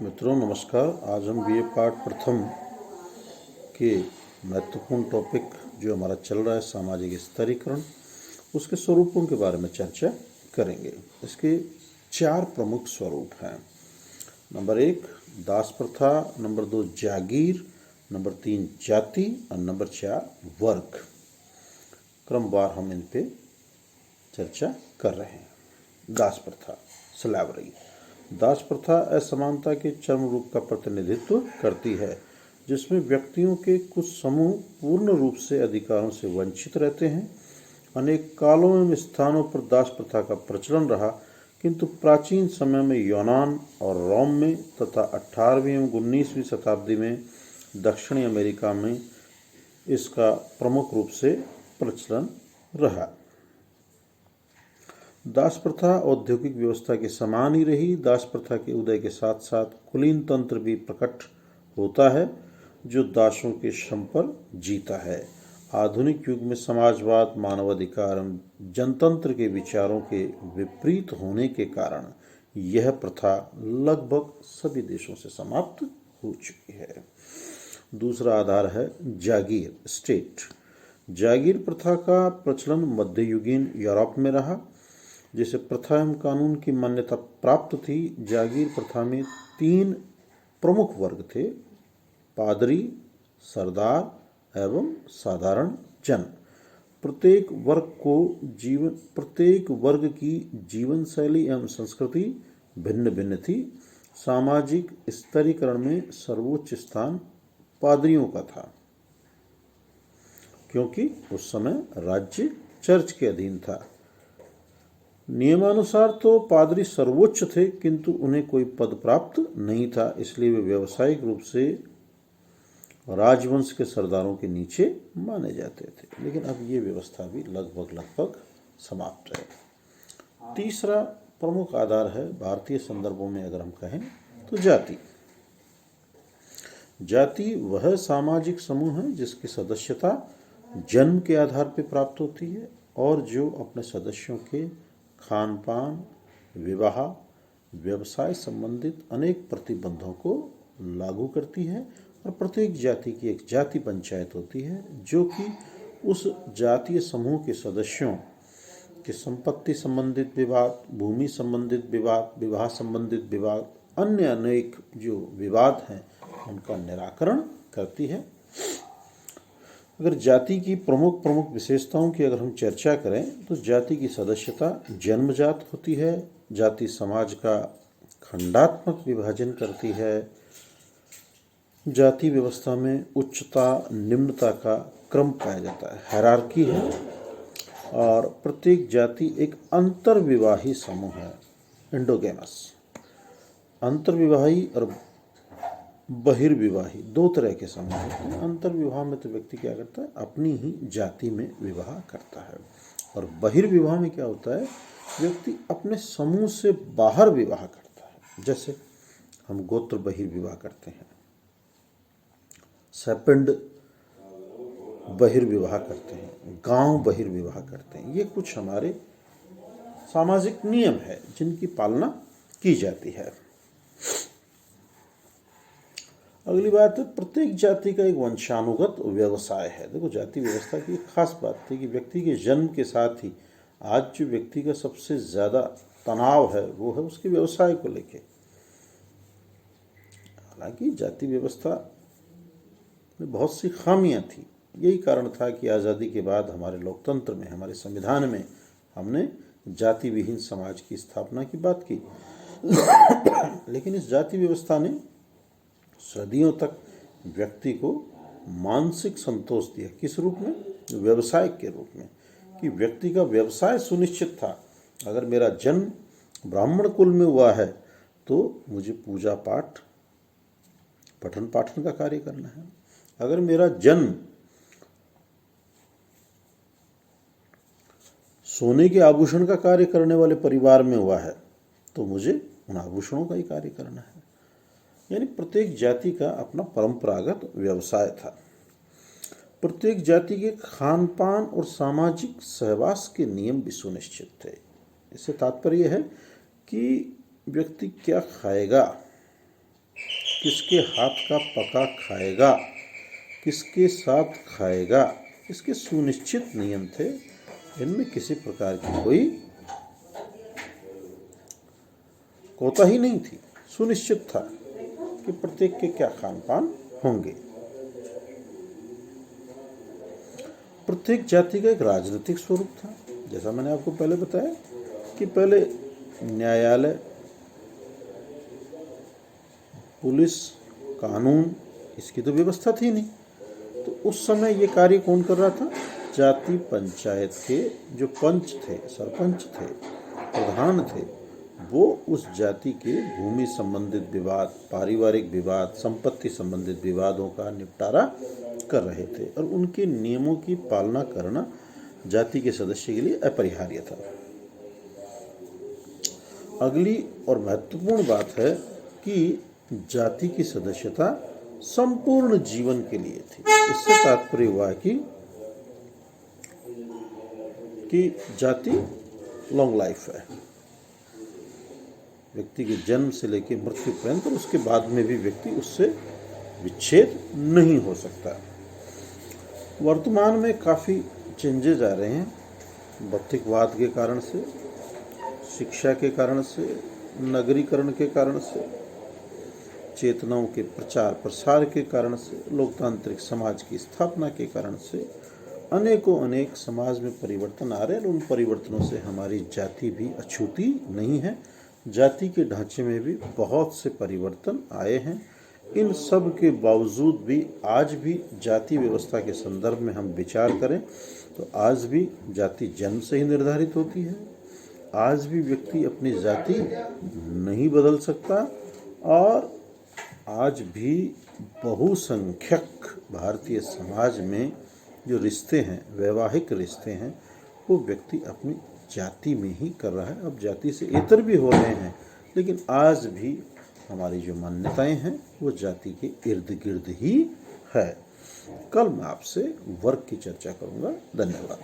मित्रों नमस्कार। आज हम बीए पाठ प्रथम के महत्वपूर्ण टॉपिक जो हमारा चल रहा है सामाजिक स्तरीकरण, उसके स्वरूपों के बारे में चर्चा करेंगे। इसके 4 प्रमुख स्वरूप हैं। नंबर 1 दास प्रथा, नंबर 2 जागीर, नंबर 3 जाति और नंबर 4 वर्ग। क्रमवार हम इन पे चर्चा कर रहे हैं। दास प्रथा, स्लैवरी। दास प्रथा असमानता के चरम रूप का प्रतिनिधित्व करती है, जिसमें व्यक्तियों के कुछ समूह पूर्ण रूप से अधिकारों से वंचित रहते हैं। अनेक कालों एवं स्थानों पर दास प्रथा का प्रचलन रहा, किंतु प्राचीन समय में यूनान और रोम में तथा 18वीं एवं 19वीं शताब्दी में दक्षिणी अमेरिका में इसका प्रमुख रूप से प्रचलन रहा। दास प्रथा औद्योगिक व्यवस्था के समान ही रही। दास प्रथा के उदय के साथ साथ कुलीन तंत्र भी प्रकट होता है, जो दासों के श्रम पर जीता है। आधुनिक युग में समाजवाद, मानवाधिकार एवं जनतंत्र के विचारों के विपरीत होने के कारण यह प्रथा लगभग सभी देशों से समाप्त हो चुकी है। दूसरा आधार है जागीर, स्टेट। जागीर प्रथा का प्रचलन मध्ययुगीन यूरोप में रहा, जिसे प्रथा एवं कानून की मान्यता प्राप्त थी। जागीर प्रथा में 3 प्रमुख वर्ग थे: पादरी, सरदार एवं साधारण जन। प्रत्येक वर्ग की जीवन शैली एवं संस्कृति भिन्न भिन्न थी। सामाजिक स्तरीकरण में सर्वोच्च स्थान पादरियों का था, क्योंकि उस समय राज्य चर्च के अधीन था। नियमानुसार तो पादरी सर्वोच्च थे, किंतु उन्हें कोई पद प्राप्त नहीं था, इसलिए वे व्यावसायिक रूप से राजवंश के सरदारों के नीचे माने जाते थे। लेकिन अब ये व्यवस्था भी लगभग समाप्त है। तीसरा प्रमुख आधार है, भारतीय संदर्भों में अगर हम कहें तो जाति। जाति वह सामाजिक समूह है जिसकी सदस्यता जन्म के आधार पर प्राप्त होती है और जो अपने सदस्यों के खान पान, विवाह, व्यवसाय संबंधित अनेक प्रतिबंधों को लागू करती है। और प्रत्येक जाति की एक जाति पंचायत होती है, जो कि उस जातीय समूह के सदस्यों के संपत्ति संबंधित विवाद, भूमि संबंधित विवाद, विवाह संबंधित विवाद, अन्य अनेक जो विवाद हैं उनका निराकरण करती है। अगर जाति की प्रमुख विशेषताओं की अगर हम चर्चा करें तो जाति की सदस्यता जन्मजात होती है। जाति समाज का खंडात्मक विभाजन करती है। जाति व्यवस्था में उच्चता निम्नता का क्रम पाया जाता है, हायरार्की है। और प्रत्येक जाति एक अंतर्विवाही समूह है, एंडोगेमस। अंतर्विवाही और बहिर्विवाही 2 तरह के समूह होते हैं। अंतर्विवाह में तो व्यक्ति क्या करता है, अपनी ही जाति में विवाह करता है। और बहिर्विवाह में क्या होता है, व्यक्ति अपने समूह से बाहर विवाह करता है। जैसे हम गोत्र बहिर्विवाह करते हैं, सैपिंड बहिर्विवाह करते हैं, गांव बहिर्विवाह करते हैं। ये कुछ हमारे सामाजिक नियम है जिनकी पालना की जाती है। अगली बात है, प्रत्येक जाति का एक वंशानुगत व्यवसाय है। देखो, जाति व्यवस्था की खास बात थी कि व्यक्ति के जन्म के साथ ही आज जो व्यक्ति का सबसे ज़्यादा तनाव है वो है उसके व्यवसाय को लेके। हालांकि जाति व्यवस्था में बहुत सी खामियां थी। यही कारण था कि आज़ादी के बाद हमारे लोकतंत्र में, हमारे संविधान में हमने जाति विहीन समाज की स्थापना की बात की। लेकिन इस जाति व्यवस्था ने सदियों तक व्यक्ति को मानसिक संतोष दिया। किस रूप में? व्यवसाय के रूप में, कि व्यक्ति का व्यवसाय सुनिश्चित था। अगर मेरा जन्म ब्राह्मण कुल में हुआ है तो मुझे पूजा पाठ, पठन पाठन का कार्य करना है। अगर मेरा जन्म सोने के आभूषण का कार्य करने वाले परिवार में हुआ है तो मुझे उन आभूषणों का ही कार्य करना है। यानी प्रत्येक जाति का अपना परंपरागत व्यवसाय था। प्रत्येक जाति के खान पान और सामाजिक सहवास के नियम भी सुनिश्चित थे। इससे तात्पर्य है कि व्यक्ति क्या खाएगा, किसके हाथ का पका खाएगा, किसके साथ खाएगा, इसके सुनिश्चित नियम थे। इनमें किसी प्रकार की कोई कोताही नहीं थी। सुनिश्चित था कि प्रत्येक के क्या खान पान होंगे। प्रत्येक जाति का एक राजनीतिक स्वरूप था। जैसा मैंने आपको पहले बताया कि पहले न्यायालय, पुलिस, कानून, इसकी तो व्यवस्था थी नहीं। तो उस समय ये कार्य कौन कर रहा था? जाति पंचायत के जो पंच थे, सरपंच थे, प्रधान थे, वो उस जाति के भूमि संबंधित विवाद, पारिवारिक विवाद, संपत्ति संबंधित विवादों का निपटारा कर रहे थे और उनके नियमों की पालना करना जाति के सदस्य के लिए अपरिहार्य था। अगली और महत्वपूर्ण बात है कि जाति की सदस्यता संपूर्ण जीवन के लिए थी। इससे तात्पर्य हुआ कि जाति लॉन्ग लाइफ है, व्यक्ति के जन्म से लेकर मृत्यु पर्यंत, और उसके बाद में भी व्यक्ति उससे विच्छेद नहीं हो सकता। वर्तमान में काफ़ी चेंजेज आ रहे हैं भौतिकवाद के कारण से, शिक्षा के कारण से, नगरीकरण के कारण से, चेतनाओं के प्रचार प्रसार के कारण से, लोकतांत्रिक समाज की स्थापना के कारण से अनेकों अनेक समाज में परिवर्तन आ रहे हैं। उन परिवर्तनों से हमारी जाति भी अछूती नहीं है। जाति के ढांचे में भी बहुत से परिवर्तन आए हैं। इन सब के बावजूद भी आज भी जाति व्यवस्था के संदर्भ में हम विचार करें तो आज भी जाति जन्म से ही निर्धारित होती है। आज भी व्यक्ति अपनी जाति नहीं बदल सकता और आज भी बहुसंख्यक भारतीय समाज में जो रिश्ते हैं, वैवाहिक रिश्ते हैं, वो व्यक्ति अपनी जाति में ही कर रहा है। अब जाति से इतर भी हो रहे हैं, लेकिन आज भी हमारी जो मान्यताएं हैं वो जाति के इर्द गिर्द ही है। कल मैं आपसे वर्ग की चर्चा करूंगा। धन्यवाद।